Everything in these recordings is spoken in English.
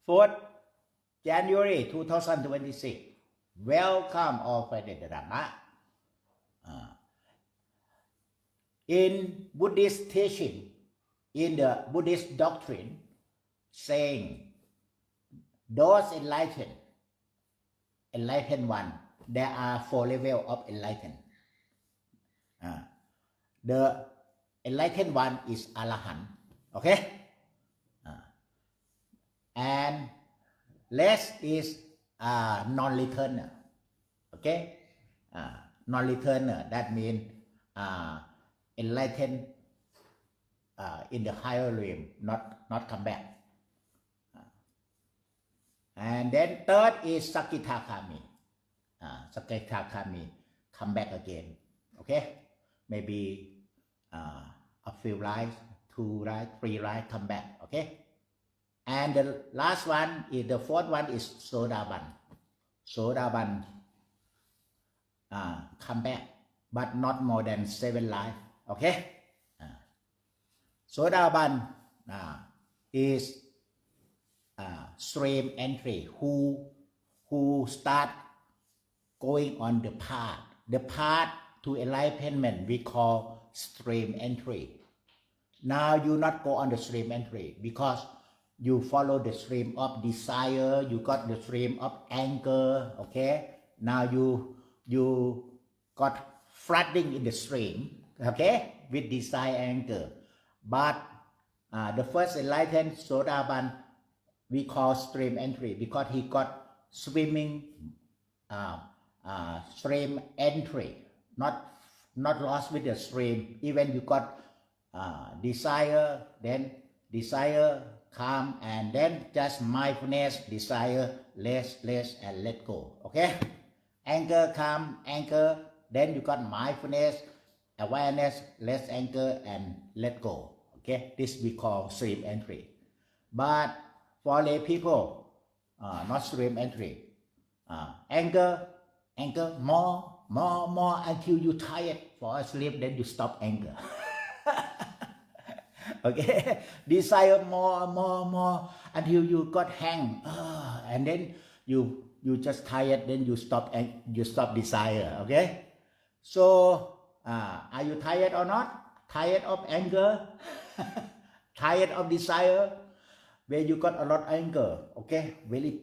4th January 2026. Welcome all Friday Dharma. In Buddhist teaching, in the Buddhist doctrine, saying those enlightened one, there are 4 levels of enlightened. The enlightened one is Arahant, okay? And less is non-returner, okay? Non-returner, that means enlightened in the higher realm, not come back. And then third is Sakitakhami. Sakitakhami, come back again, okay? Maybe a few lives, 2 lives, 3 lives, come back, okay? And the last one is, the 4th one is Sodaban. Sodaban come back, but not more than 7 lives, okay? Sodaban is stream entry, who start going on the path. The path to enlightenment we call stream entry. Now you not go on the stream entry because you follow the stream of desire, you got the stream of anger, okay? Now you got flooding in the stream, okay, with desire, anger. But the first enlightened Sodaban we call stream entry because he got swimming stream entry, not lost with the stream. Even you got desire, then desire come, and then just mindfulness, desire, less, and let go, okay? Anger come, anger, then you got mindfulness, awareness, less anger, and let go, okay? This we call stream entry. But for lay people, not stream entry. Anger, more until you tired, fall asleep, then you stop anger. Okay, desire more until you got hang, and then you just tired, then you stop desire. Okay, so are you tired or not? Tired of anger? Tired of desire? Where you got a lot of anger, okay, very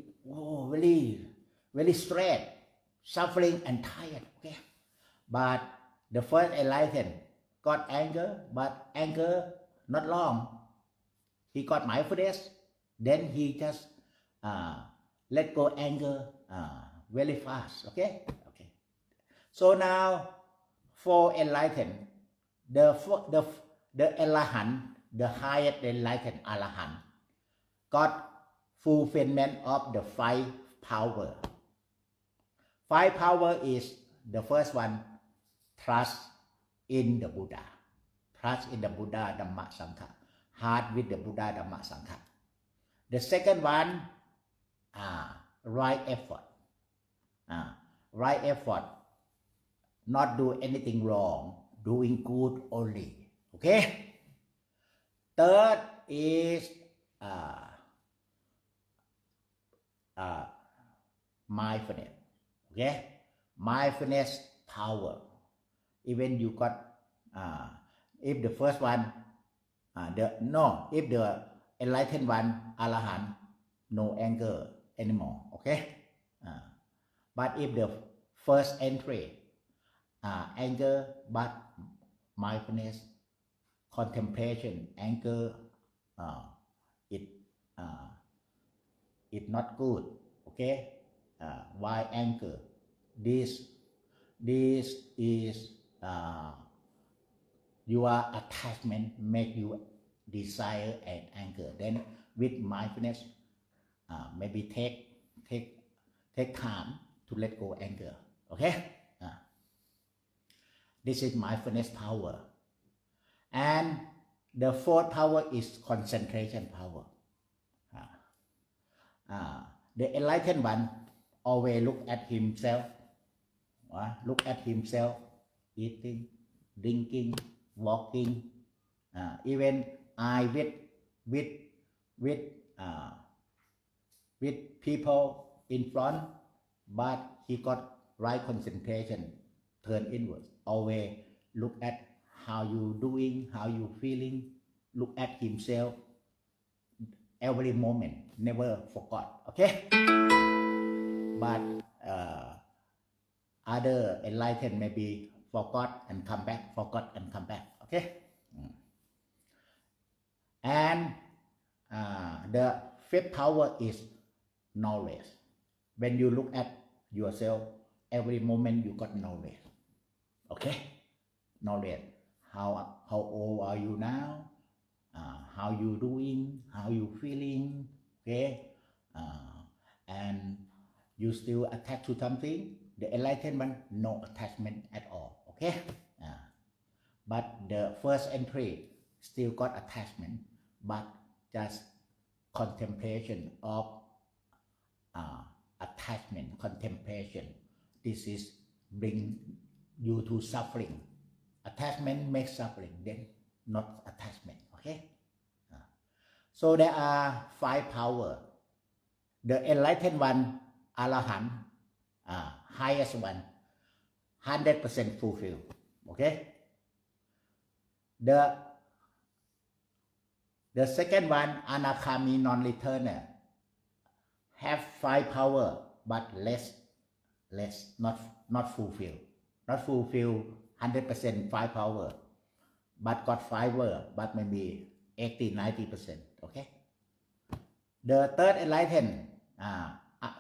stressed, suffering and tired, okay? But the first enlightened got anger, but anger not long. He got mindfulness, then he just let go anger very fast, okay? So now for enlightened, the Arahant, the highest enlightened Arahant, got fulfillment of the 5 power. 5 power is, the first one, trust in the Buddha. Trust in the Buddha, Dhamma, Sangha. Heart with the Buddha, Dhamma, Sangha. The second one, right effort. Right effort. Not do anything wrong, doing good only. Okay? Third is mindfulness. Okay? Mindfulness power. Even you got if the first one, if the enlightened one, Arahant, no anger anymore, okay? But if the first entry, anger, but mindfulness, contemplation, anger, it not good, okay? Why anger? This is your attachment make you desire and anger. Then with mindfulness, maybe take time to let go anger. Okay? This is mindfulness power. And the 4th power is concentration power. The enlightened one always look at himself. Look at himself, eating, drinking, walking, even eye with with people in front, but he got right concentration, turn inward. Always look at how you doing, how you feeling, look at himself every moment, never forgot. Okay, but other enlightened maybe forgot and come back, forgot and come back. Okay, and the fifth power is knowledge. When you look at yourself, every moment you got knowledge. Okay, knowledge. How old are you now? How you doing? How you feeling? Okay, and you still attached to something. The enlightenment, no attachment at all. Okay, but the first entry still got attachment, but just contemplation of attachment, contemplation. This is bring you to suffering. Attachment makes suffering, then not attachment. Okay. So there are 5 power. The enlightened one, Arahant, highest one, 100% fulfilled. Okay. The second one, Anakhami non-returner, have 5 power but less, not fulfilled. Not fulfilled 100% 5 power, but got 5 but maybe 80-90%. Okay. The third enlightened,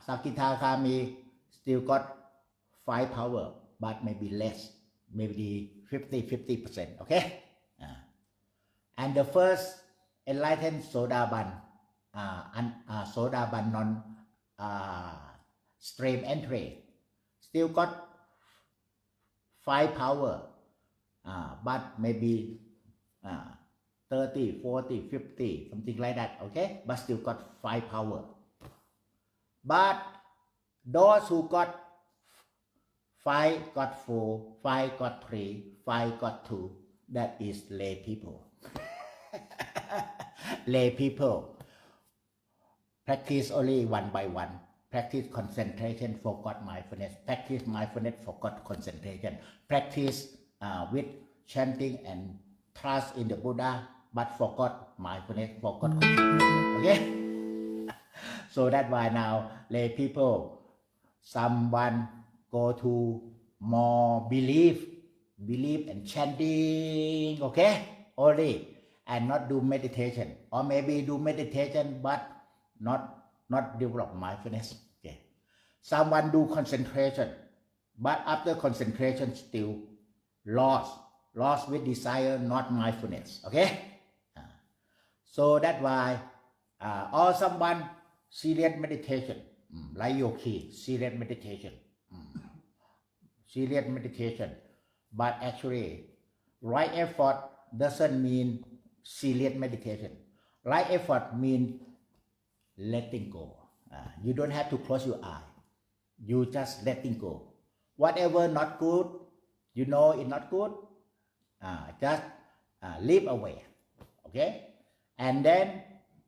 Sakitagami, still got 5 power, but maybe less, maybe 50%. Okay. And the first enlightened Sodaban, Sodaban non stream entry, still got 5 power, but maybe 30, 40, 50, something like that. Okay, but still got 5 power. But those who got 5 got 4, 5 got 3, 5 got 2, that is lay people. Lay people practice only one by one. Practice concentration, forgot mindfulness. Practice mindfulness, forgot concentration. Practice with chanting and trust in the Buddha, but forgot mindfulness, forgot concentration. Okay? So that's why now lay people, someone go to more belief and chanting, okay, only, and not do meditation, or maybe do meditation but not develop mindfulness. Okay, someone do concentration, but after concentration still lost with desire, not mindfulness. Okay, so that's why or someone serious meditation, like yogi, serious meditation, but actually right effort doesn't mean serious meditation. Right effort means letting go. You don't have to close your eye. You just letting go. Whatever not good, you know it's not good, just leave away. Okay, and then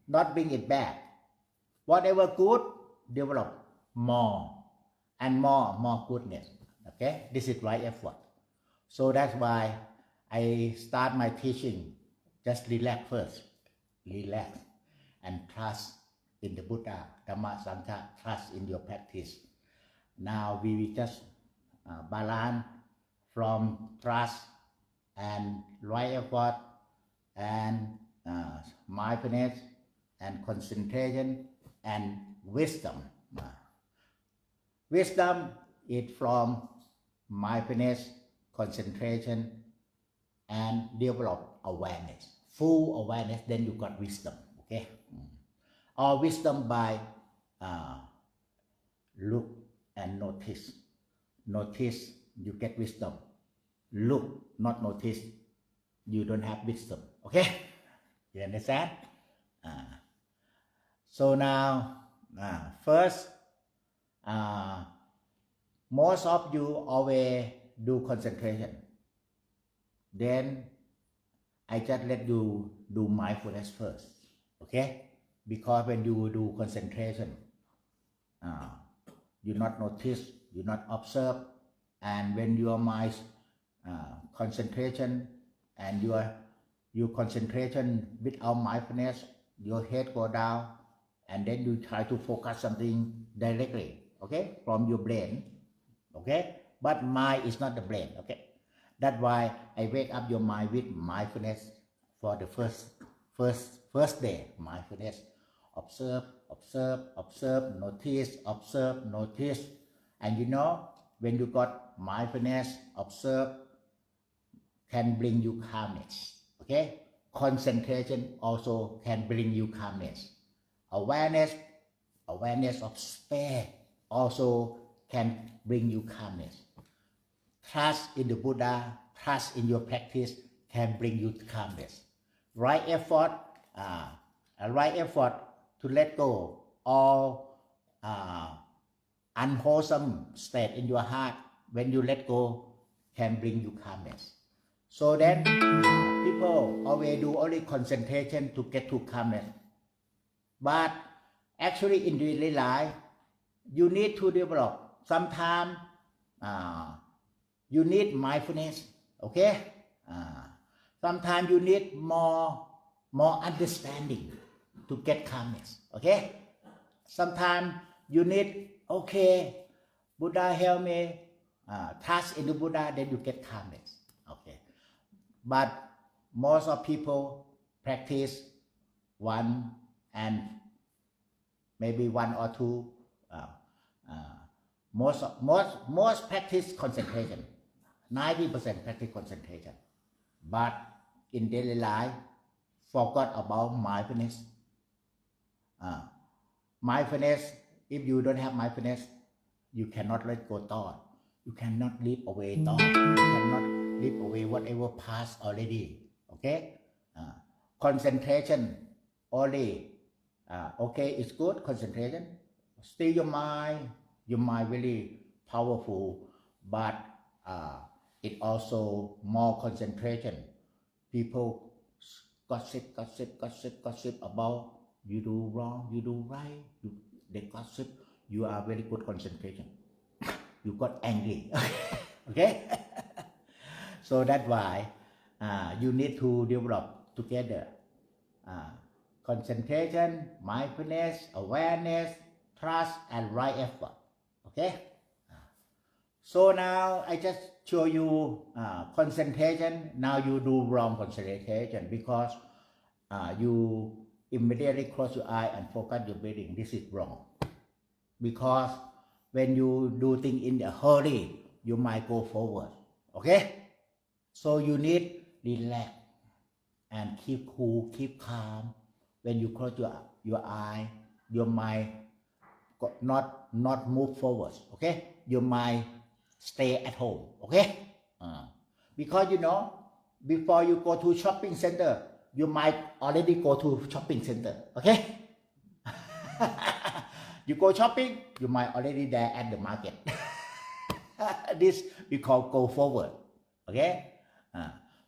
not bring it back. Whatever good, develop more and more goodness. Okay, this is right effort. So that's why I start my teaching. Just relax first, relax, and trust in the Buddha, Dhamma, Sangha. Trust in your practice. Now we will just balance from trust and right effort and mindfulness and concentration and wisdom. Wisdom is from mindfulness, concentration, and develop awareness. Full awareness, then you got wisdom. Okay, or wisdom by look and notice. Notice, you get wisdom. Look, not notice, you don't have wisdom. Okay, you understand? So now, first, most of you always do concentration. Then I just let you do mindfulness first. Okay, because when you do concentration, uh, you not notice, you not observe, and when your mind concentration and your concentration without mindfulness, your head go down, and then you try to focus something directly, okay, from your brain, okay, but mind is not the brain, okay. That's why I wake up your mind with mindfulness for the first day. Mindfulness, observe, observe, observe, notice, observe, notice, and you know when you got mindfulness, observe, can bring you calmness. Okay, concentration also can bring you calmness. Awareness of space also can bring you calmness. Trust in the Buddha, trust in your practice can bring you calmness. Right effort to let go all unwholesome state in your heart. When you let go, can bring you calmness. So then people always do only concentration to get to calmness. But actually in daily life, you need to develop. Sometimes you need mindfulness, okay? Sometimes you need more understanding to get calmness, okay? Sometimes you need, okay, Buddha help me, trust in the Buddha, then you get calmness, okay? But most of people practice one and maybe one or two. Most practice concentration. 90% practice concentration, but in daily life, forgot about mindfulness. Mindfulness, if you don't have mindfulness, you cannot let go thought. You cannot leave away thought. You cannot leave away whatever passed already. Okay? Concentration only. Okay, it's good, concentration. Still your mind really powerful, but it also more concentration. People gossip about you do wrong, you do right. They gossip. You are very good concentration. You got angry. Okay. So that's why you need to develop together. Concentration, mindfulness, awareness, trust, and right effort. Okay. So now I just show you concentration. Now you do wrong concentration because you immediately close your eye and focus your breathing. This is wrong. Because when you do things in a hurry, you might go forward. Okay? So you need relax and keep cool, keep calm. When you close your eye, your mind not move forward. Okay? Your mind stay at home. Okay? Because you know, before you go to shopping center, you might already go to shopping center. Okay? You go shopping, you might already there at the market. This we call go forward. Okay?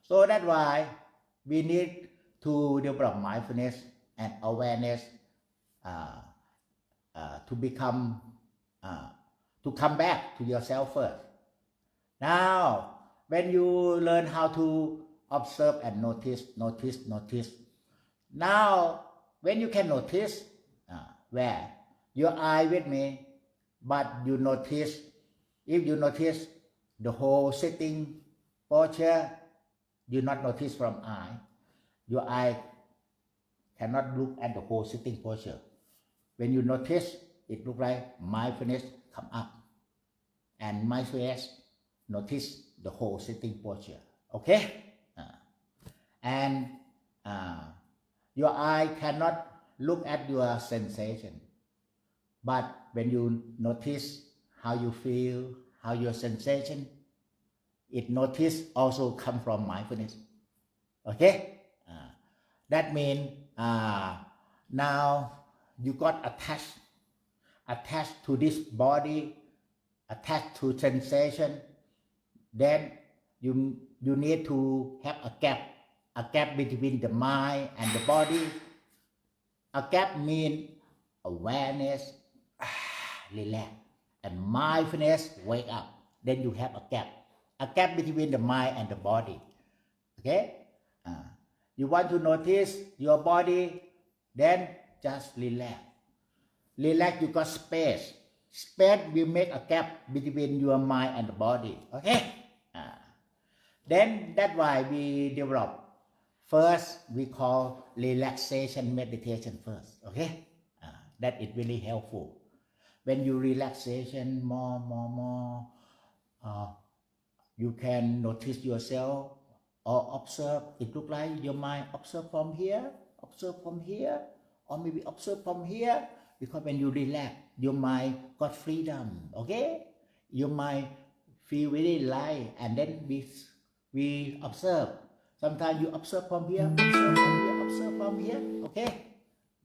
So that's why we need to develop mindfulness and awareness to become to come back to yourself first. Now, when you learn how to observe and notice. Now, when you can notice, where your eye with me, but you notice, if you notice the whole sitting posture, you not notice from eye. Your eye cannot look at the whole sitting posture. When you notice, it look like mindfulness come up, and mindfulness notice the whole sitting posture. Okay, and your eye cannot look at your sensation, but when you notice how you feel, how your sensation, it notice also come from mindfulness. Okay, that means now you got attached to this body, attached to sensation. Then you need to have a gap between the mind and the body. A gap means awareness, relax, and mindfulness wake up. Then you have a gap between the mind and the body. Okay? You want to notice your body, then just relax. Relax, you got space. Space will make a gap between your mind and the body. Okay? Then that's why we develop. First, we call relaxation meditation first. Okay? That is really helpful. When you relaxation more, you can notice yourself or observe. It look like your mind observe from here, or maybe observe from here. Because when you relax, your mind got freedom. Okay, your mind feel really light, and then we observe. Sometimes you observe from here, observe from here. Okay,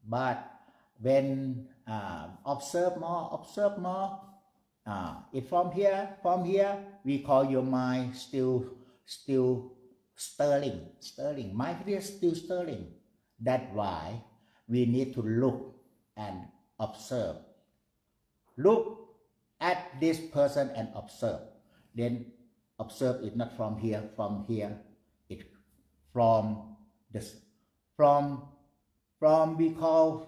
but when observe more, it from here, we call your mind still stirring. Mindfulness still stirring. That's why we need to look and observe. Look at this person and observe. Then observe it not from here. It from this we call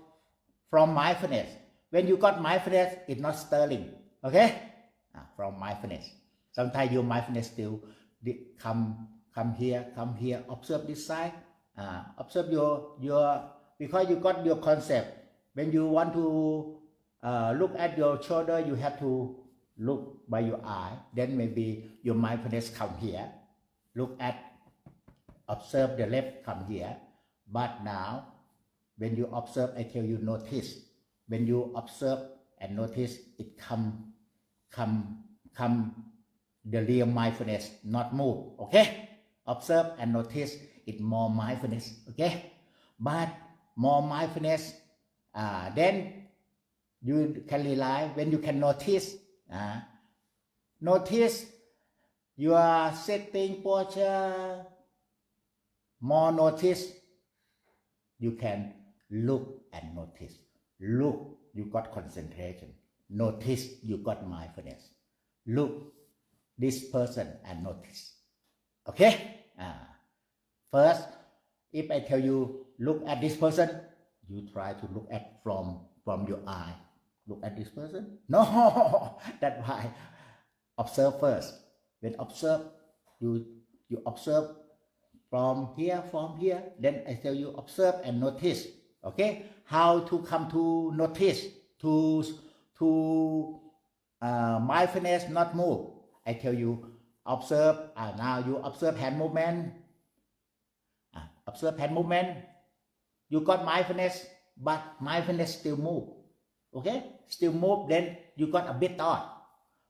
from mindfulness. When you got mindfulness, it's not stirring. Okay? From mindfulness. Sometimes your mindfulness still come here. Observe this side. Observe your because you got your concept. When you want to look at your shoulder, you have to look by your eye. Then maybe your mindfulness come here. Observe the left come here. But now, when you observe, I tell you notice. When you observe and notice, it come the real mindfulness, not move. Okay? Observe and notice, it more mindfulness. Okay? But more mindfulness, then you can rely when you can notice. Notice your sitting posture. More notice, you can look and notice. Look, you got concentration. Notice, you got mindfulness. Look this person and notice. Okay? First, if I tell you look at this person, you try to look at from your eye. Look at this person? No, that's why. Observe first. When observe, you observe from here. Then I tell you observe and notice. Okay? How to come to notice, to mindfulness, not move. I tell you observe. Now you observe hand movement. Observe hand movement. You got mindfulness, but mindfulness still move. Okay? Still move, then you got a bit thought.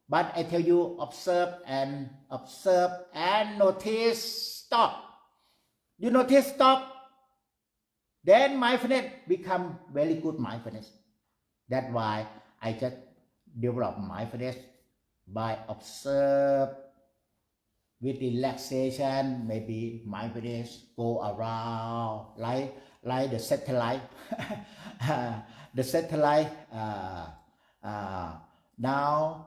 But I tell you observe and notice, stop. You notice, stop. Then mindfulness become very good mindfulness. That's why I just develop mindfulness by observe with relaxation. Maybe mindfulness go around like the satellite. The satellite. Now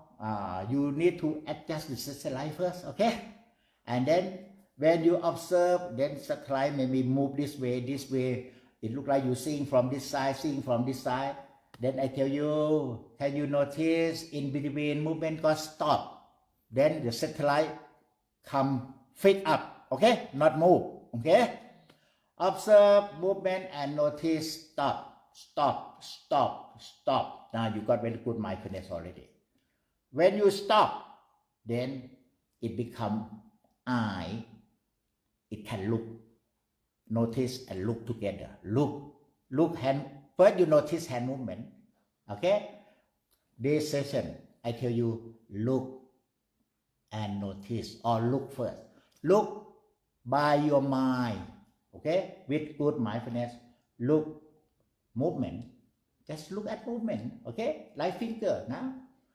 you need to adjust the satellite first. Okay, and then when you observe, then satellite maybe move this way. It looks like you seeing from this side. Then I tell you, can you notice in between movement got stop? Then the satellite come fit up. Okay, not move. Okay, observe movement and notice stop. Now you got very good mindfulness already. When you stop, then it become eye. It can look. Notice and look together. Look hand. First you notice hand movement. Okay? This session, I tell you, look and notice, or look first. Look by your mind. Okay? With good mindfulness. Look movement. Just look at movement. Okay? Like finger. Now,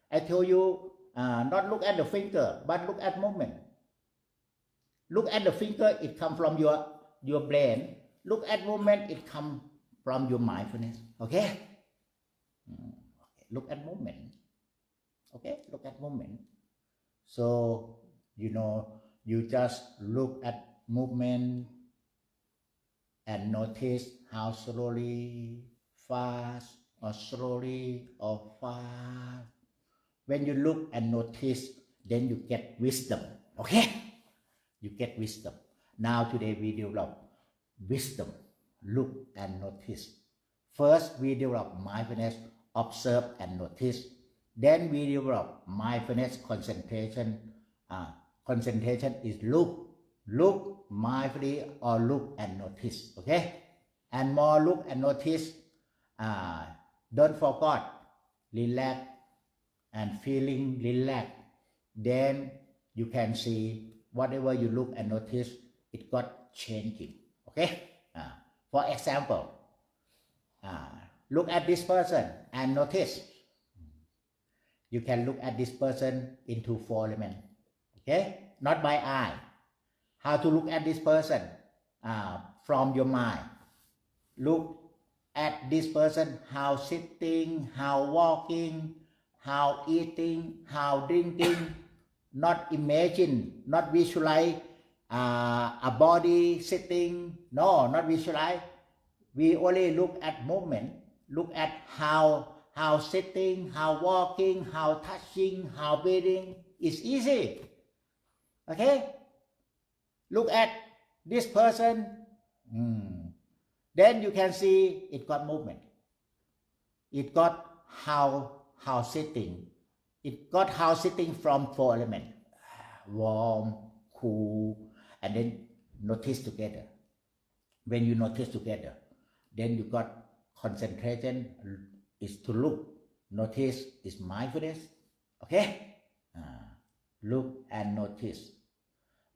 I tell you, not look at the finger, but look at movement. Look at the finger, it comes from your brain. Look at movement, it comes from your mindfulness. Okay? Look at movement. Okay, look at movement. So, you just look at movement and notice how slowly, fast, or slowly, or fast. When you look and notice, then you get wisdom. Okay? You get wisdom. Now today we develop wisdom. Look and notice. First we develop mindfulness, observe and notice. Then we develop mindfulness concentration. Concentration is look mindfully or look and notice. Okay? And more look and notice. Don't forget, relax and feeling relaxed. Then you can see whatever you look and notice, it got changing. Okay? For example, look at this person and notice. You can look at this person into 4 elements. Okay? Not by eye. How to look at this person? From your mind. Look at this person, how sitting, how walking, how eating, how drinking. Not imagine, not visualize a body sitting. No, not visualize. We only look at movement. Look at how sitting, how walking, how touching, how breathing. It's easy. Okay? Look at this person. Then you can see it got movement. It got how sitting. It got how sitting from 4 elements. Warm, cool, and then notice together. When you notice together, then you got concentration is to look. Notice is mindfulness. Okay? Look and notice.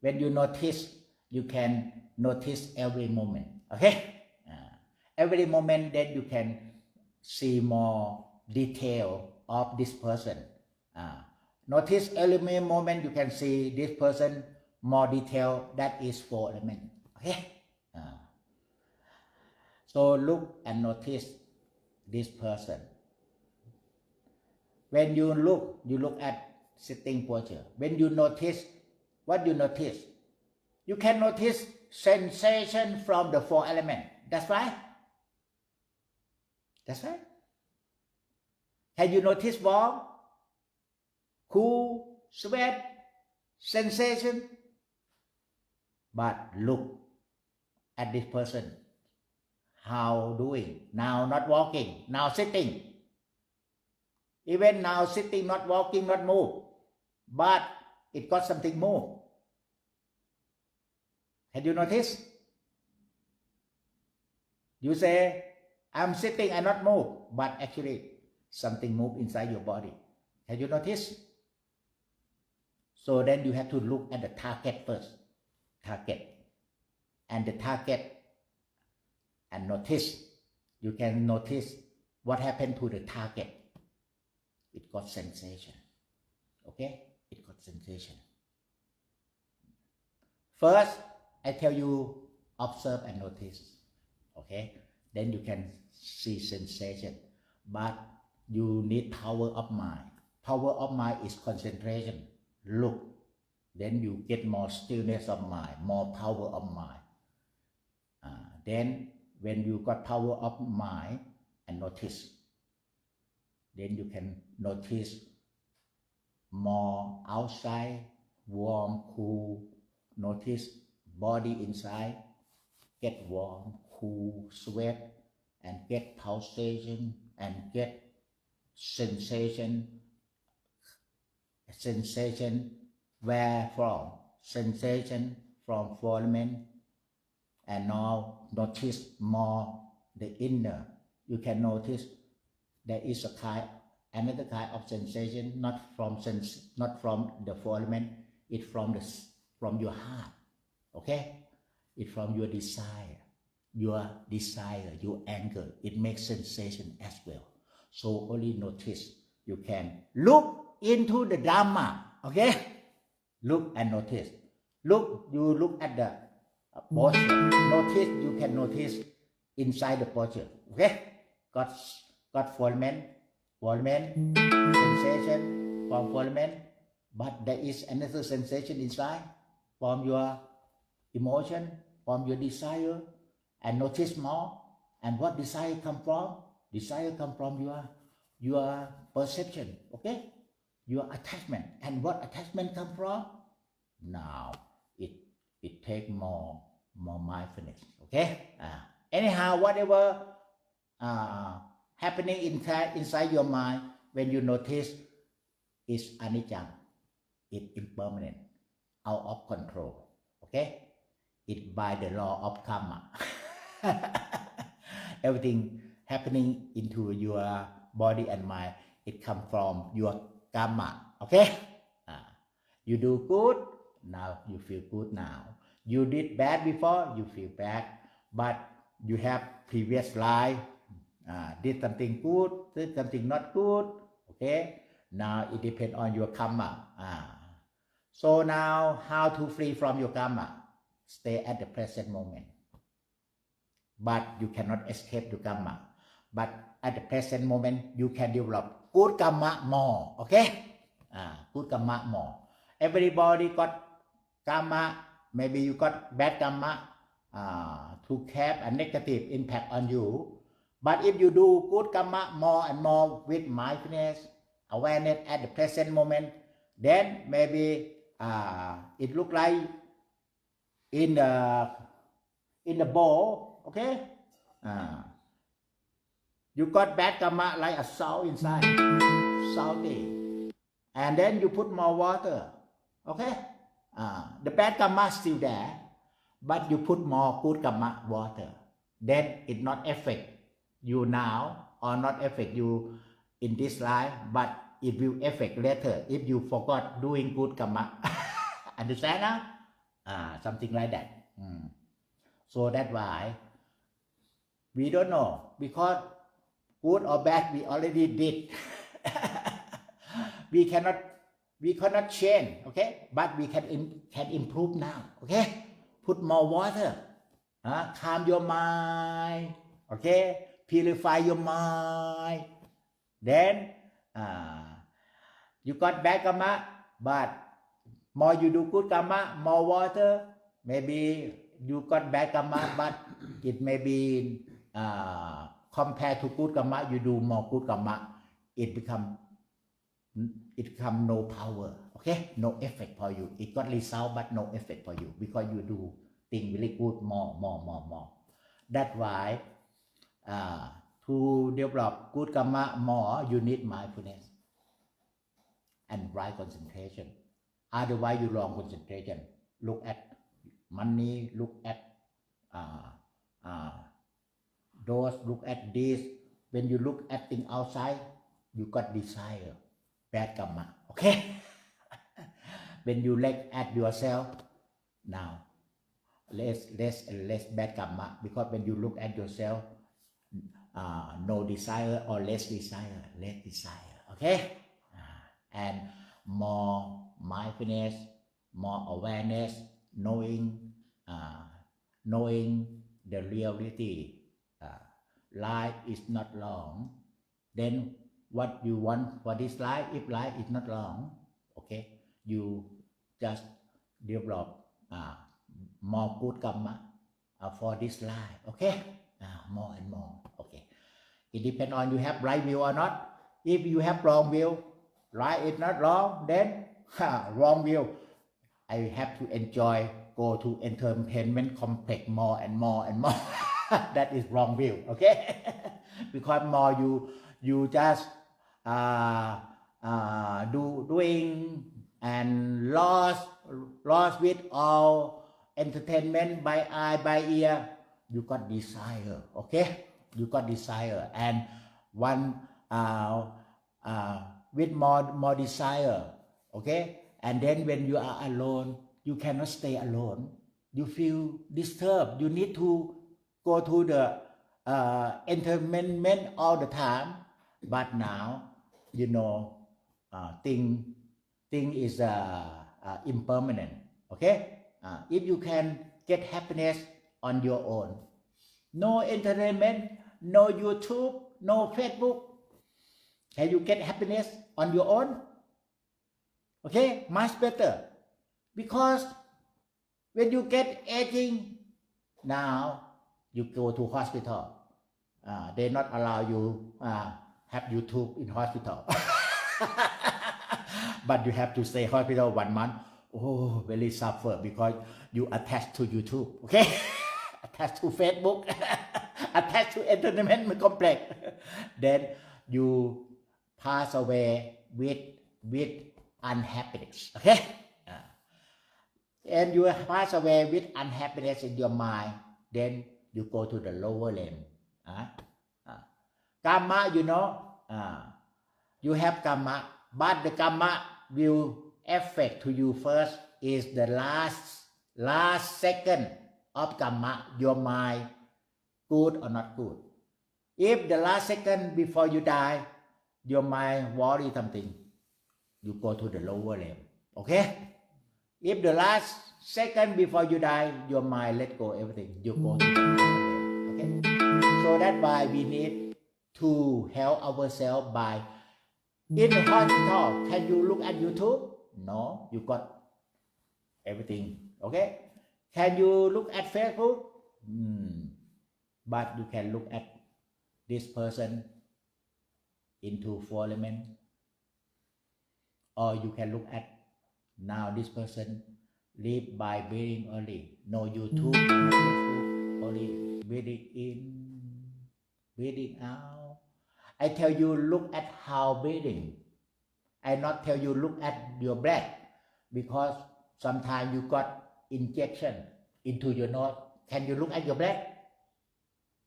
When you notice, you can notice every moment. Okay? Every moment, then you can see more detail of this person. Notice every moment you can see this person more detail. That is 4 elements. Okay? So look and notice this person. When you look at sitting posture. When you notice, what you notice? You can notice sensation from the 4 elements. That's right. That's right. Can you notice warm, cool, sweat, sensation? But look at this person. How doing? Now not walking, now sitting. Even now sitting, not walking, not move. But it got something move. Can you notice? You say, I'm sitting and not move. But actually, something move inside your body. Can you notice? So then you have to look at the target first. Target. And the target and notice. You can notice what happened to the target. It got sensation. Okay? It got sensation. First, I tell you, observe and notice. Okay? Then you can see sensation. But you need power of mind. Power of mind is concentration. Look. Then you get more stillness of mind, more power of mind. Then when you got power of mind and notice, then you can notice more outside, warm, cool. Notice body inside, get warm, cool, sweat, and get pulsation, and get sensation. Sensation where from? Sensation from 4 elements. And now notice more the inner. You can notice there is another kind of sensation, not from the 4 elements. It's from your heart. Okay? It's from your desire, your anger. It makes sensation as well. So only notice. You can look into the Dhamma. Okay? Look and notice. You look at the posture. Notice, you can notice inside the posture. Okay? Got 4 elements. Sensation, from fulfillment, but there is another sensation inside from your emotion, from your desire, and notice more. And what desire come from? Desire come from your perception, okay? Your attachment. And what attachment come from? Now it take more mindfulness, okay? Anyhow, whatever happening inside your mind, when you notice, is anicca, it's impermanent, out of control, okay? It by the law of karma. Everything happening into your body and mind, it come from your karma, okay? You do good, now you feel good now. You did bad before, you feel bad, but you have previous life, did something good, did something not good, okay? Now it depends on your karma. So now, how to free from your karma? Stay at the present moment. But you cannot escape your karma. But at the present moment, you can develop good karma more, okay? Good karma more. Everybody got karma. Maybe you got bad karma to have a negative impact on you. But if you do good karma more and more with mindfulness, awareness at the present moment, then maybe it look like in the bowl, okay? You got bad karma like a salt inside, salty, and then you put more water, okay? The bad karma is still there, but you put more good karma water, then it not affect you now or not affect you in this life, but it will affect later if you forgot doing good karma. Understand now? Something like that. So that's why we don't know, because good or bad we already did. we cannot change, okay? But we can improve now, okay? Put more water, calm your mind, okay? Purify your mind. Then you got bad karma, but more you do good karma, more water. Maybe you got bad karma, but it may be compared to good karma, you do more good karma, it become no power, okay? No effect for you. It got result, but no effect for you because you do things really good more. That's why to develop good karma more, you need mindfulness and right concentration. Otherwise, you wrong concentration. Look at money, look at those, look at this. When you look at things outside, you got desire, bad karma, okay? When you look at yourself, now less bad karma, because when you look at yourself, no desire or less desire, okay? And more mindfulness, more awareness, knowing the reality. Life is not long. Then what you want for this life, if life is not long, okay, you just develop more good karma for this life, okay? More and more, okay? It depends on you have right view or not. If you have wrong view, right is not wrong, then wrong view. I have to enjoy, go to entertainment complex more and more. That is wrong view, okay? Because more you just doing and lost with all entertainment by eye, by ear, you got desire, okay? You got desire, and one with more desire, okay? And then when you are alone, you cannot stay alone. You feel disturbed. You need to go to the entertainment all the time. But now, you know, thing is impermanent. Okay? If you can get happiness on your own, no entertainment, no YouTube, no Facebook, can you get happiness on your own? Okay, much better. Because when you get aging, now you go to hospital. They not allow you have YouTube in hospital. But you have to stay hospital 1 month. Oh, very suffer because you attached to YouTube. Okay, attached to Facebook, attached to entertainment complex. Then you pass away with unhappiness. Okay, and you pass away with unhappiness in your mind. Then you go to the lower realm. Karma, you have karma, but the karma will affect to you first is the last second of karma, your mind, good or not good. If the last second before you die, your mind worry something, you go to the lower realm. Okay? If the last second before you die, your mind let go everything, you go to the lower realm. Okay? So that's why we need to help ourselves by in the hospital. Can you look at YouTube? No, you got everything. Okay? Can you look at Facebook? But you can look at this person into 4 elements. Or you can look at now this person live by breathing only. No YouTube, no Facebook, only breathing in, breathing out. I tell you look at how breathing. I not tell you look at your breath because sometimes you got injection into your nose. Can you look at your breath?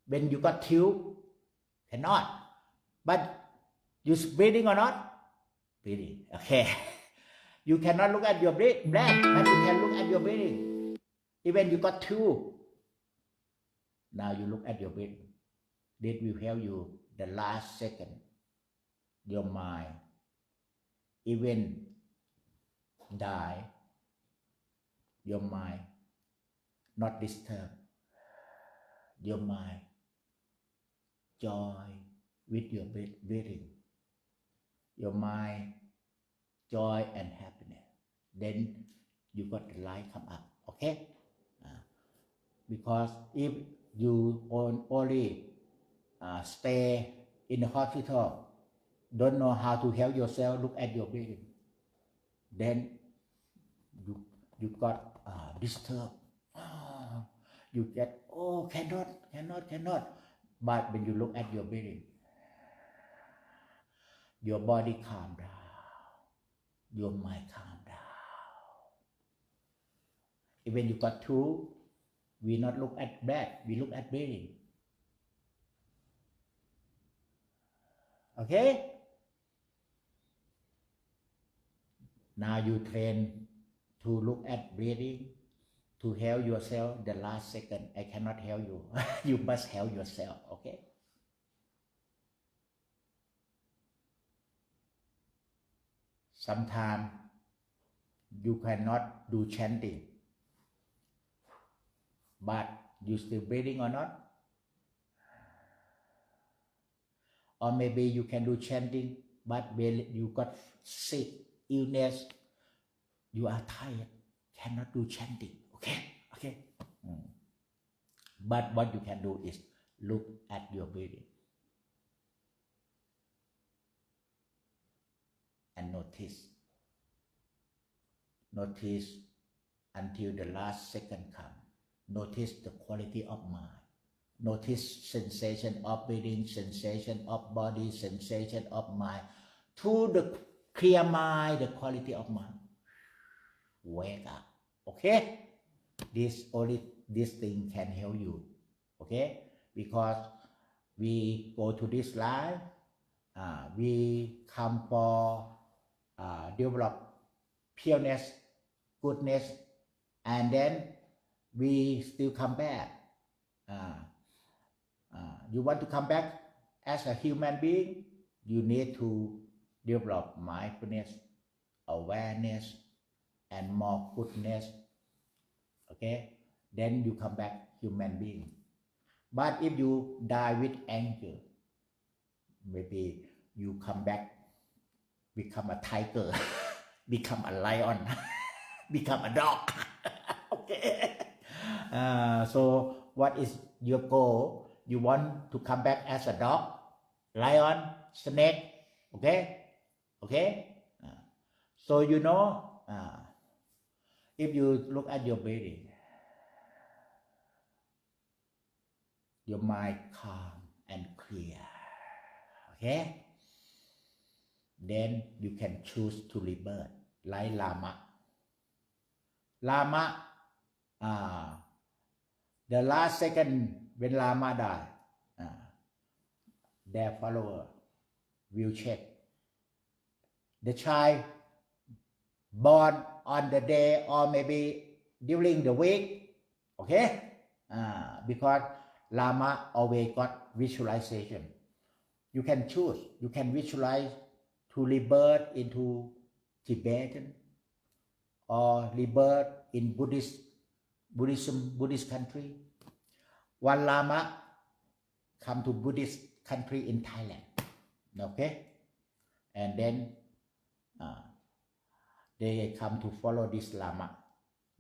When you got tube, cannot. But you breathing or not? Breathing. Okay. You cannot look at your breath, but you can look at your breathing. Even you got tube. Now you look at your breathing. This will help you the last second. Your mind even die, your mind not disturb, your mind joy with your breathing, your mind joy and happiness. Then you got the light come up. Okay? Because if you only stay in the hospital, don't know how to help yourself, look at your breathing, then you got disturbed. You get cannot. But when you look at your breathing, your body calm down, your mind calm down. Even you got two, we not look at breath, we look at breathing. Okay? Now you train to look at breathing, to help yourself the last second. I cannot help you. You must help yourself, okay? Sometimes you cannot do chanting, but you still breathing or not? Or maybe you can do chanting, but you got sick, illness, you are tired, cannot do chanting. Okay. But what you can do is look at your breathing and notice until the last second comes. Notice the quality of mind. Notice sensation of breathing, sensation of body, sensation of mind. To the clear mind, the quality of mind. Wake up. Okay? This thing can help you. Okay? Because we go to this life, we come for develop pureness, goodness, and then we still come back. You want to come back as a human being, you need to develop mindfulness, awareness, and more goodness. Okay? Then you come back human being. But if you die with anger, maybe you come back, become a tiger. become a lion, become a dog. Okay. So what is your goal? You want to come back as a dog, lion, snake, okay? Okay? So you know, if you look at your breathing, your mind calm and clear, okay? Then you can choose to rebirth like Lama. Lama, the last second when Lama died, their follower will check. The child born on the day or maybe during the week, okay? Because Lama always got visualization. You can choose. You can visualize to rebirth into Tibetan or rebirth in Buddhist country. One Lama come to Buddhist country in Thailand, okay? And then they come to follow this Lama.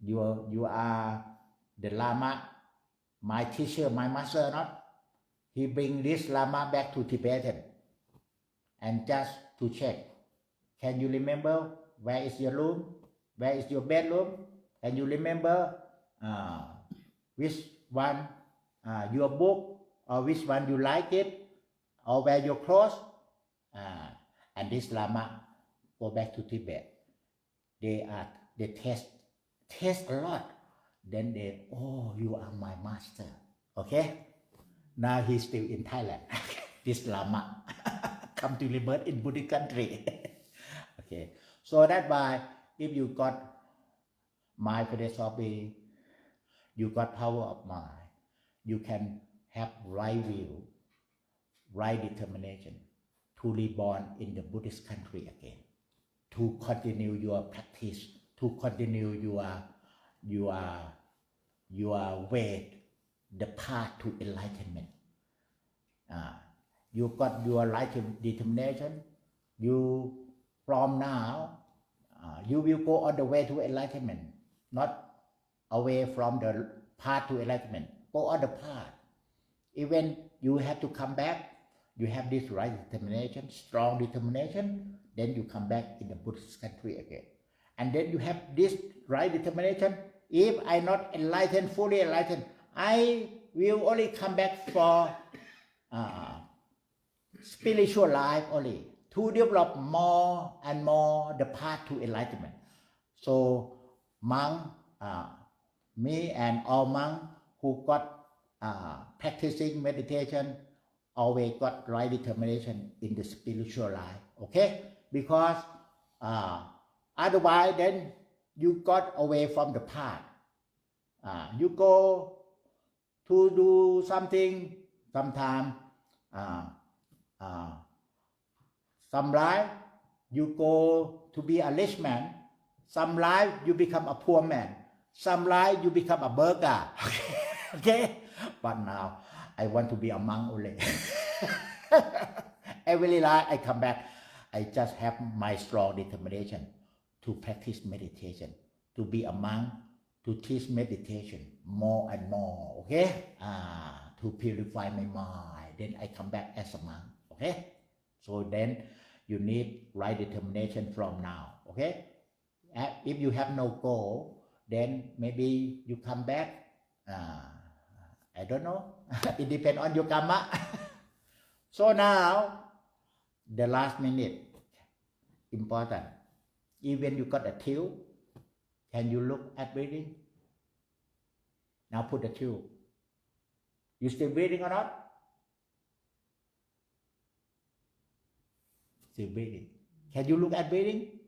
You are the Lama, my teacher, my master, not? He bring this Lama back to Tibetan and just to check. Can you remember where is your room? Where is your bedroom? Can you remember which one your book or which one you like it or where your clothes? And this Lama go back to Tibet. They test a lot. Then they, oh, you are my master. Okay? Now he's still in Thailand. This Lama come to rebirth in Buddhist country. Okay. So that's why if you got mind philosophy, you got power of mind, you can have right will, right determination to reborn in the Buddhist country again, to continue your practice, to continue your way, the path to enlightenment. You got your right determination. You from now, you will go on the way to enlightenment, not away from the path to enlightenment. Go on the path. Even you have to come back, you have this right determination, strong determination, then you come back in the Buddhist country again. And then you have this right determination. If I not enlightened, fully enlightened, I will only come back for spiritual life only, to develop more and more the path to enlightenment. So monk, me and all monks who got practicing meditation always got right determination in the spiritual life, okay? Because otherwise then you got away from the path. You go to do something, sometimes some life you go to be a rich man, some life you become a poor man, some life you become a beggar. Okay? But now I want to be a monk only. Every life I come back, I just have my strong determination to practice meditation, to be a monk, to teach meditation more and more, okay? To purify my mind. Then I come back as a monk, okay? So then you need right determination from now, okay? If you have no goal, then maybe you come back, I don't know. It depends on your karma. So now, the last minute, important. Even you got a tube, can you look at breathing? Now put the tube. You still breathing or not? Still breathing. Can you look at breathing?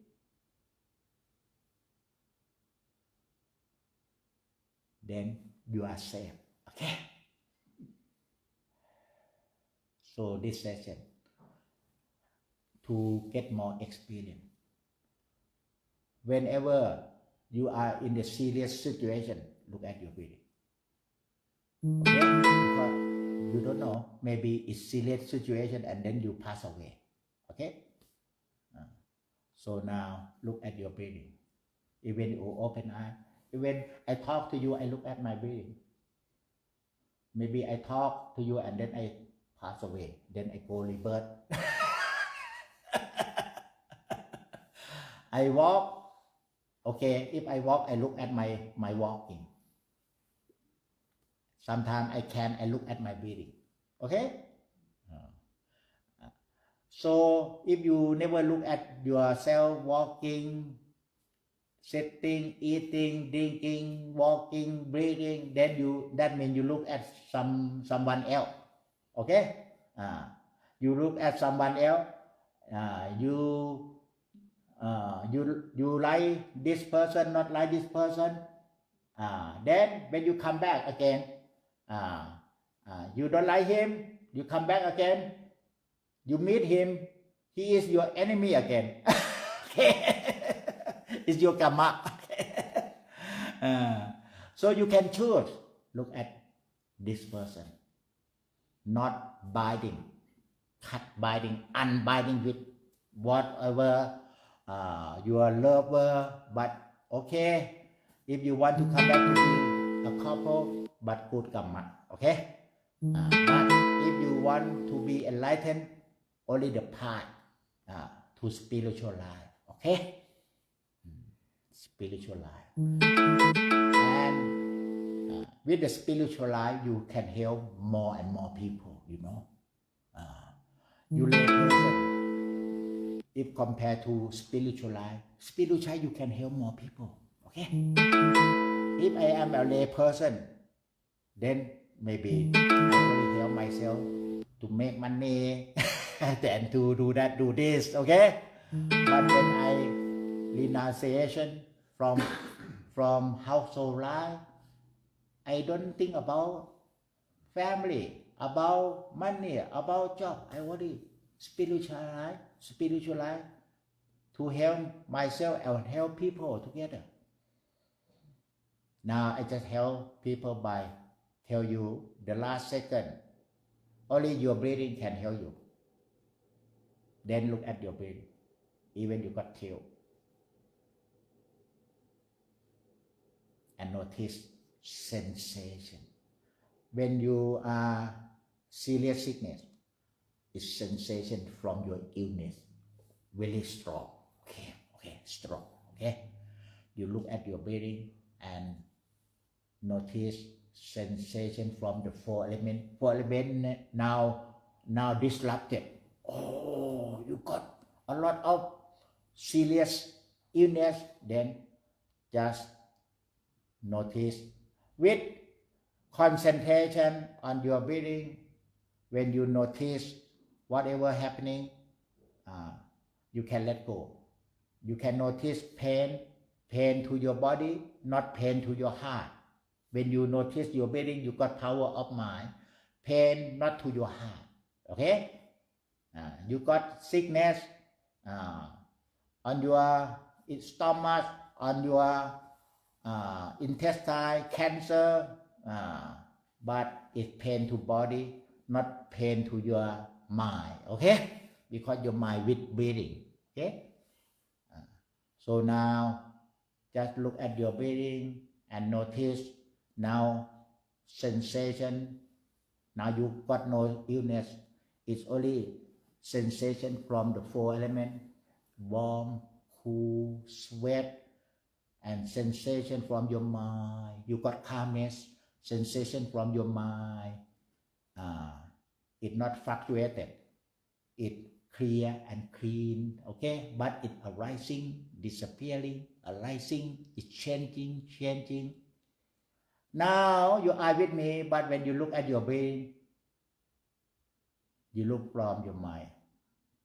Then you are safe. Okay? So this session, to get more experience. Whenever you are in a serious situation, look at your breathing. Okay? Because you don't know, maybe it's serious situation and then you pass away. Okay? So now look at your breathing. Even you open eye, even I talk to you, I look at my breathing. Maybe I talk to you and then I pass away, then I go rebirth. I walk, okay, if I walk, I look at my walking. Sometimes I look at my breathing, okay? So if you never look at yourself walking, sitting, eating, drinking, walking, breathing, then that means you look at someone else. Okay? You look at someone else. You like this person, not like this person. Then when you come back again, you don't like him. You come back again. You meet him, he is your enemy again. It's your karma. So you can choose. Look at this person. Not binding, cut binding, unbinding with whatever your lover. But okay, if you want to come back to be a couple, but good karma. Okay. But if you want to be enlightened, only the path to spiritual life, okay? Spiritual life. And with the spiritual life, you can help more and more people, you know. You lay person, if compared to spiritual life, you can help more people, okay? If I am a lay person, then maybe I only help myself to make money and to do that, do this, okay? But when I renunciation from household life, I don't think about family, about money, about job. I only spiritual life to help myself and help people together. Now I just help people by tell you the last second. Only your breathing can help you. Then look at your breathing. Even you got tail. And notice sensation. When you are serious sickness, it's sensation from your illness. Really strong. Okay, strong. Okay. You look at your breathing and notice sensation from the four elements. Four elements now disrupted. Oh, you got a lot of serious illness, then just notice with concentration on your breathing. When you notice whatever happening, you can let go. You can notice pain to your body, not pain to your heart. When you notice your breathing, you got power of mind. Pain not to your heart. Okay? You got sickness on your stomach, on your intestine, cancer, but it's pain to body, not pain to your mind. Okay? Because your mind with breathing. Okay? So now just look at your breathing and notice now sensation. Now you got no illness. It's only sensation from the four elements: warm, cool, sweat, and sensation from your mind. You got calmness, sensation from your mind. It not fluctuated. It clear and clean, okay? But it arising, disappearing, arising, it's changing. Now you are with me, but when you look at your brain, you look from your mind,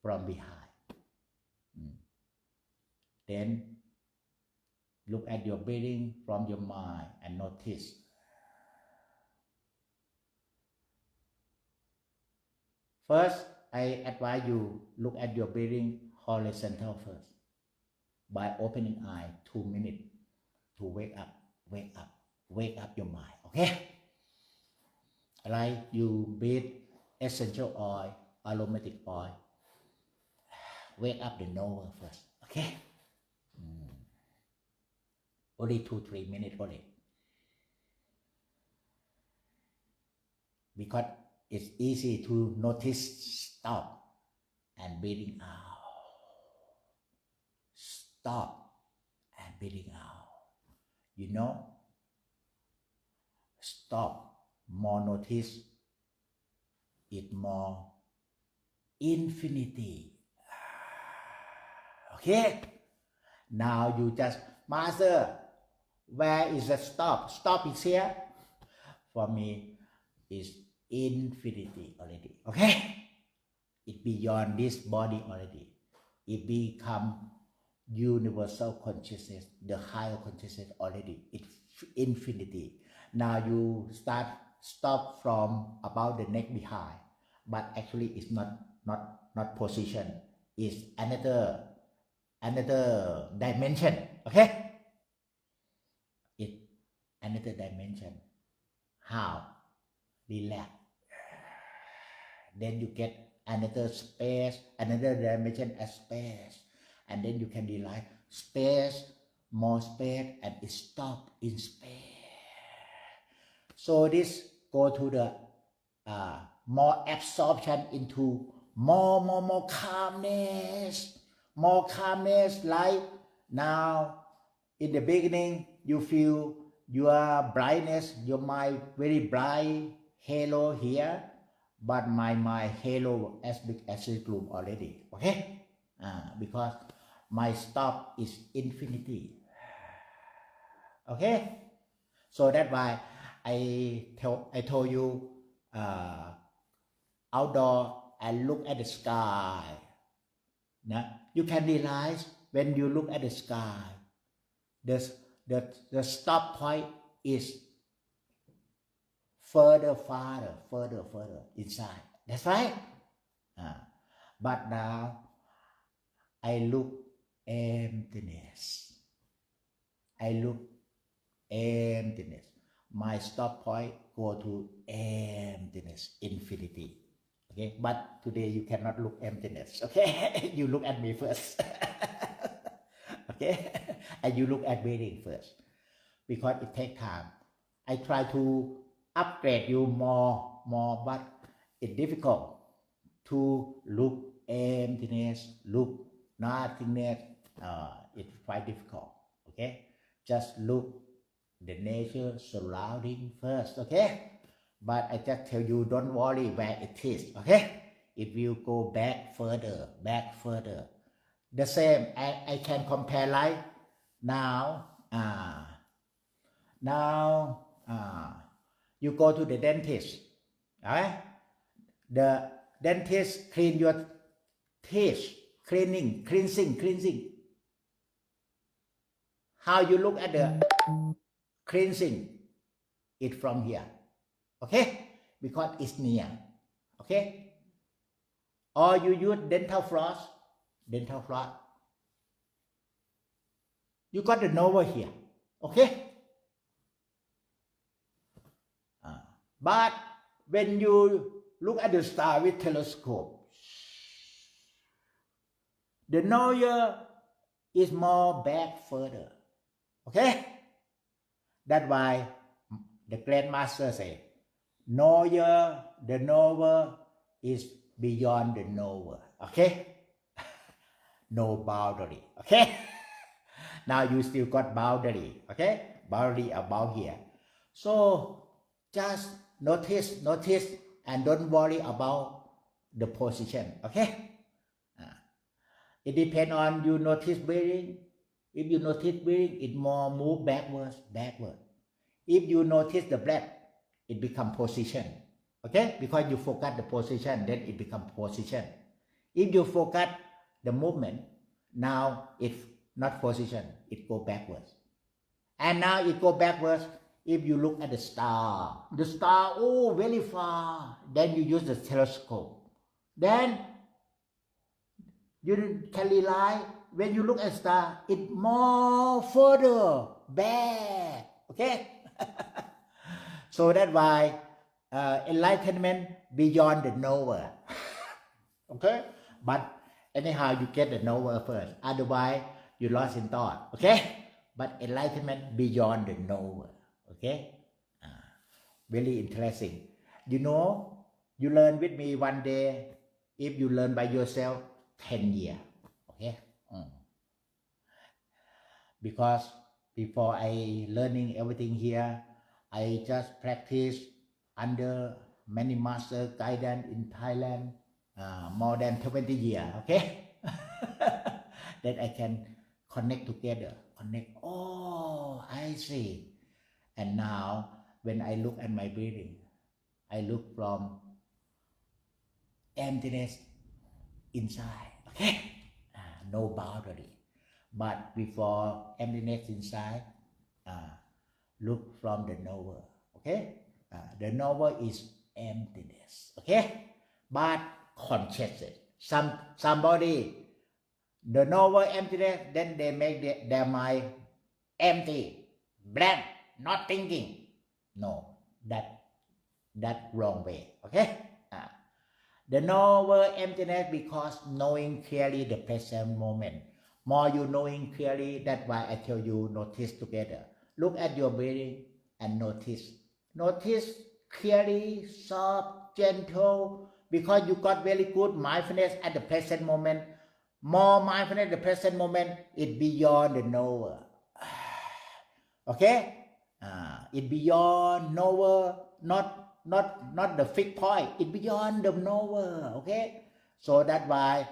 from behind. Then look at your breathing from your mind and notice. First, I advise you look at your breathing horizontal first by opening eye 2 minutes to wake up your mind. Okay? Like you breathe essential oil, aromatic oil. Wake up the nose first. Okay. Only 2-3 minutes only. Because it's easy to notice stop and breathing out. Stop and breathing out. You know, stop, more notice, it more infinity. Okay? Now you just, Master, where is the stop? Stop is here. For me, is infinity already. Okay? It beyond this body already. It become universal consciousness, the higher consciousness already. It's infinity. Now you stop from about the neck behind, but actually it's not position. It's another dimension. Okay? It's another dimension. How? Relax. Then you get another space, another dimension as space. And then you can realize space, more space, and it stops in space. So this go to the more absorption into more calmness. More calmness, like now in the beginning you feel your brightness, your mind very bright, halo here, but my halo as big as this room already. Okay? Because my stop is infinity. Okay? So that's why I told you outdoor and look at the sky. You can realize when you look at the sky, the stop point is further inside. That's right. But now I look emptiness. My stop point go to emptiness, infinity. Okay, but today you cannot look emptiness. Okay, you look at me first. Okay, and you look at breathing first, because it takes time. I try to upgrade you more, but it's difficult to look emptiness, look nothingness. It's quite difficult. Okay, just look the nature surrounding first. Okay, but I just tell you, don't worry where it is. Okay, it will go back further. The same, I can compare like now. You go to the dentist. Alright? The dentist clean your teeth, cleansing. How you look at the cleansing it from here. Okay? Because it's near. Okay? Or you use dental floss. You got the nose here. Okay? But when you look at the star with telescope, the nose is more back further. Okay? That's why the Grandmaster say, the knower is beyond the knower. Okay? No boundary. Okay? Now you still got boundary. Okay? Boundary about here. So just notice, and don't worry about the position. Okay? It depends on you notice breathing. If you notice breathing, it more move backward. If you notice the breath, it become position. Okay? Because you focus the position, then it become position. If you focus the movement, now it's not position, it go backwards. And now it go backwards. If you look at the star, oh, very far, then you use the telescope. Then you can realize when you look at star, it more further back. Okay? So that's why enlightenment beyond the knower. Okay? But Anyhow, you get the knower first. Otherwise, you lost in thought. Okay? But enlightenment beyond the knower. Okay? Very interesting. You know, you learn with me one day. If you learn by yourself, 10 years. Okay? Because before I learning everything here, I just practice under many master guidance in Thailand, more than 20 years. Okay? That I can connect together. Connect. Oh, I see. And now, when I look at my breathing, I look from emptiness inside. Okay? No boundary. But before emptiness inside, look from the knower. Okay? The knower is emptiness. Okay? But consciousness. Somebody, the knower emptiness, then they make their mind empty, blank, not thinking. No, that wrong way. Okay? The knower emptiness because knowing clearly the present moment. More you knowing clearly, that's why I tell you notice together. Look at your breathing and notice. Notice clearly, soft, gentle, because you got very good mindfulness at the present moment. More mindfulness at the present moment, it beyond the knower. Okay? It beyond knower, not the fixed point. It beyond the knower. Okay? So that's why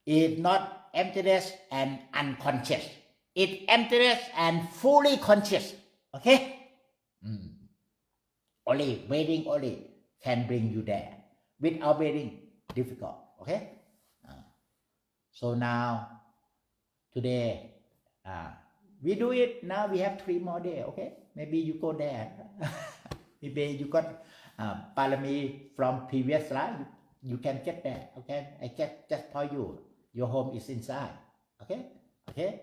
it's not emptiness and unconscious. It's emptiness and fully conscious. Okay? Only waiting only can bring you there. Without waiting, difficult. Okay? So now, today, we do it. Now we have 3 more days. Okay? Maybe you go there. Maybe you got Parami from previous life. You can get there. Okay? I get just for you. Your home is inside. Okay? Okay?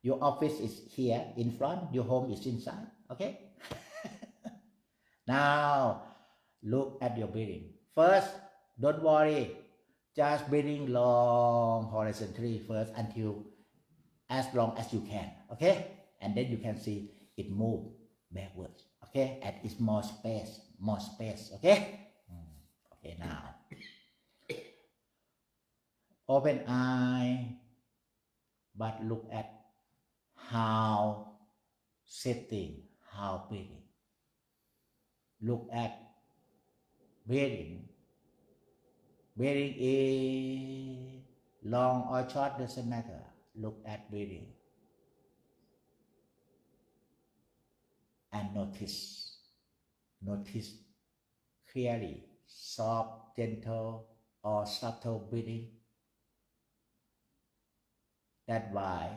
Your office is here in front. Your home is inside. Okay? Now, look at your breathing. First, don't worry. Just breathing long horizontally first until as long as you can. Okay? And then you can see it move backwards. Okay? And it's more space. More space. Okay? Okay, now. Open eye, but look at how sitting, how breathing. Look at breathing. Breathing is long or short, doesn't matter. Look at breathing. And notice. Notice clearly, soft, gentle, or subtle breathing. That's why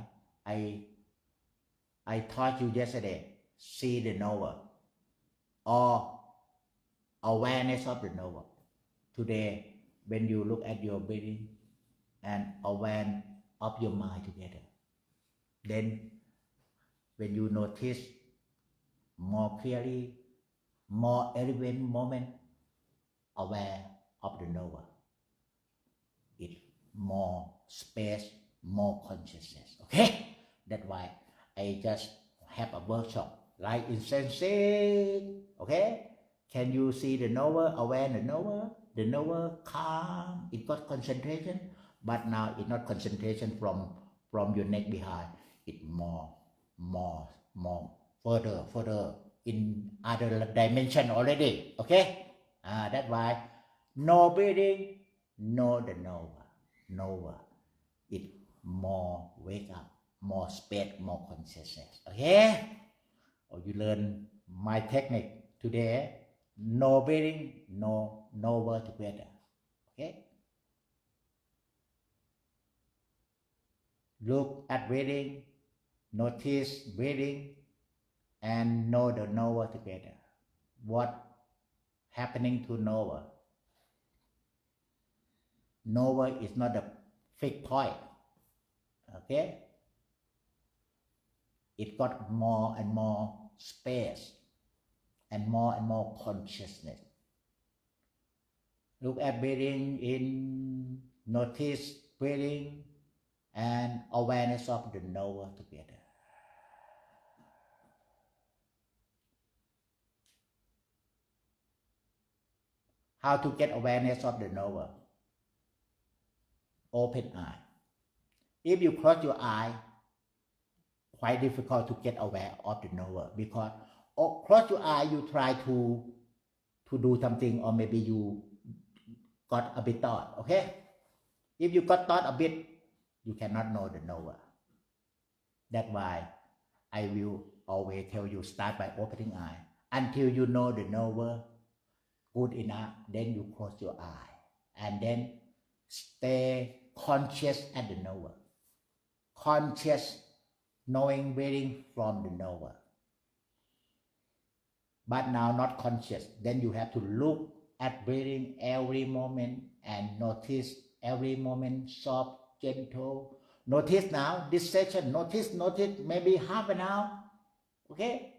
I taught you yesterday, see the knower or awareness of the knower. Today, when you look at your breathing and awareness of your mind together, then when you notice more clearly, more elevated moment, aware of the knower, it's more space, more consciousness. Okay? That's why I just have a workshop like in sensing. Okay? Can you see the knower, aware the knower? The knower calm, it got concentration, but now it's not concentration from your neck behind. It's more further in other dimension already. Okay? That's why no breathing, no the knower. It more wake up, more space, more consciousness. Okay? Or you learn my technique today. No breathing, no knower together. Okay? Look at breathing, notice breathing, and know the knower together. What happening to knower? Knower is not a fixed point. Okay? It got more and more space and more consciousness. Look at breathing in, notice breathing and awareness of the knower together. How to get awareness of the knower? Open eye. If you close your eye, quite difficult to get aware of the knower, because close your eye, you try to do something, or maybe you got a bit thought, okay? If you got thought a bit, you cannot know the knower. That's why I will always tell you, start by opening eye. Until you know the knower good enough, then you close your eye. And then stay conscious at the knower. Conscious, knowing, waiting from the knower. But now not conscious. Then you have to look at breathing every moment and notice every moment, soft, gentle. Notice now, this session, notice maybe half an hour, okay?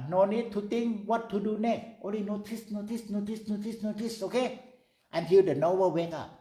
No need to think what to do next. Only notice, okay? Until the knower wake up.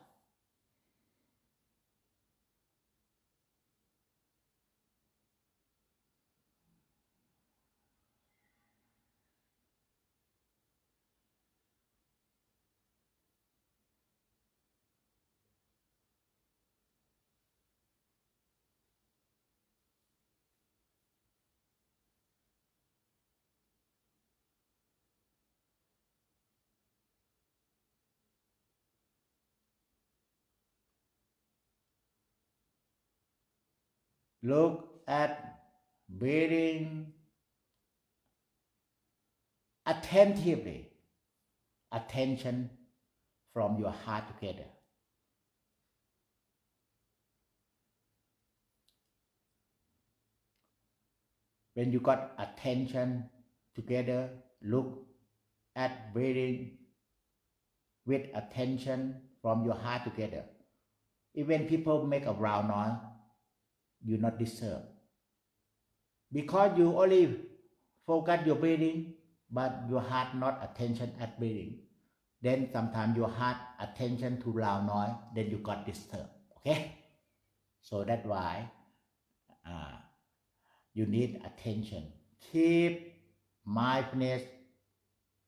Look at breathing attentively. Attention from your heart together. When you got attention together, look at breathing with attention from your heart together. Even people make a round noise, you not disturb. Because you only focus your breathing, but your heart not attention at breathing. Then sometimes your heart attention to loud noise, then you got disturbed. Okay? So that's why you need attention. Keep mindfulness,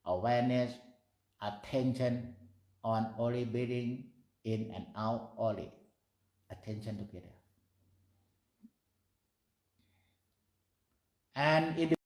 awareness, attention on only breathing in and out only. Attention together. And in the